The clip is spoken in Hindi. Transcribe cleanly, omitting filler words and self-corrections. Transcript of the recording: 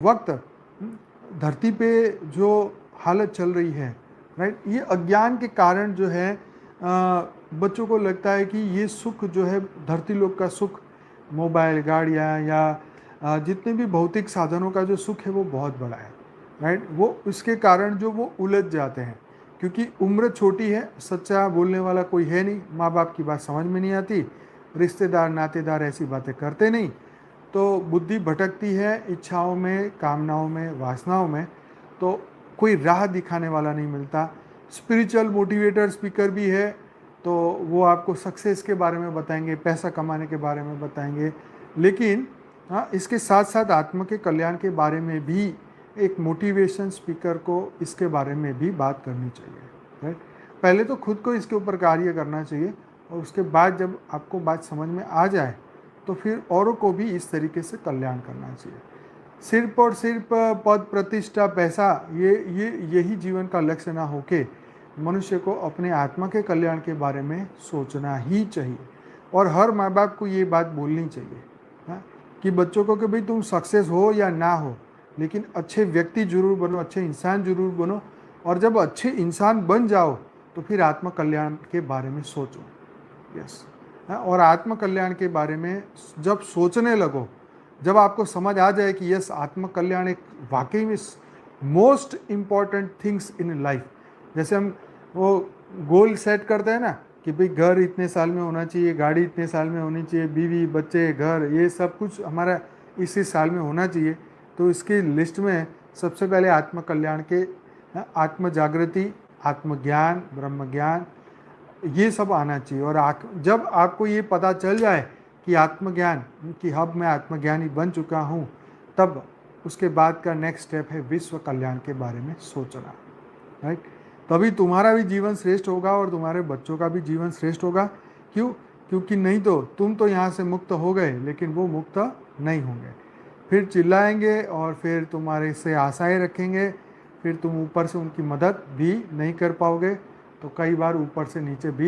वक्त धरती पे जो हालत चल रही है, राइट, ये अज्ञान के कारण जो है बच्चों को लगता है कि ये सुख जो है धरती लोक का सुख, मोबाइल, गाड़ियाँ या जितने भी भौतिक साधनों का जो सुख है वो बहुत बड़ा है, राइट। वो इसके कारण जो वो उलझ जाते हैं क्योंकि उम्र छोटी है, सच्चा बोलने वाला कोई है नहीं, माँ बाप की बात समझ में नहीं आती, रिश्तेदार नातेदार ऐसी बातें करते नहीं, तो बुद्धि भटकती है इच्छाओं में, कामनाओं में, वासनाओं में। तो कोई राह दिखाने वाला नहीं मिलता। स्पिरिचुअल मोटिवेटर स्पीकर भी है तो वो आपको सक्सेस के बारे में बताएंगे, पैसा कमाने के बारे में बताएंगे, लेकिन हाँ, इसके साथ साथ आत्मा के कल्याण के बारे में भी एक मोटिवेशन स्पीकर को इसके बारे में भी बात करनी चाहिए, राइट। पहले तो खुद को इसके ऊपर कार्य करना चाहिए और उसके बाद जब आपको बात समझ में आ जाए तो फिर औरों को भी इस तरीके से कल्याण करना चाहिए। सिर्फ और सिर्फ पद, प्रतिष्ठा, पैसा, यही जीवन का लक्ष्य ना होके मनुष्य को अपने आत्मा के कल्याण के बारे में सोचना ही चाहिए। और हर माँ बाप को ये बात बोलनी चाहिए, हाँ, कि बच्चों को कि भाई तुम सक्सेस हो या ना हो, लेकिन अच्छे व्यक्ति जरूर बनो, अच्छे इंसान जरूर बनो, और जब अच्छे इंसान बन जाओ तो फिर आत्म कल्याण के बारे में सोचो। यस, और आत्म कल्याण के बारे में जब सोचने लगो, जब आपको समझ आ जाए कि यस, आत्म कल्याण एक वाकई में most important things in life. जैसे हम वो गोल सेट करते हैं ना कि भाई घर इतने साल में होना चाहिए, गाड़ी इतने साल में होनी चाहिए, बीवी, बच्चे, घर, ये सब कुछ हमारा इसी साल में होना चाहिए। तो इसकी लिस्ट में सबसे पहले आत्म कल्याण के आत्म जागृति, आत्मज्ञान, ब्रह्म ज्ञान, ये सब आना चाहिए। और जब आपको ये पता चल जाए कि आत्मज्ञान, कि अब मैं आत्मज्ञानी बन चुका हूँ, तब उसके बाद का नेक्स्ट स्टेप है विश्व कल्याण के बारे में सोचना, राइट। तभी तुम्हारा भी जीवन श्रेष्ठ होगा और तुम्हारे बच्चों का भी जीवन श्रेष्ठ होगा। क्यों? क्योंकि नहीं तो तुम तो यहाँ से मुक्त हो गए लेकिन वो मुक्त नहीं होंगे, फिर चिल्लाएंगे और फिर तुम्हारे से आशाएं रखेंगे, फिर तुम ऊपर से उनकी मदद भी नहीं कर पाओगे, तो कई बार ऊपर से नीचे भी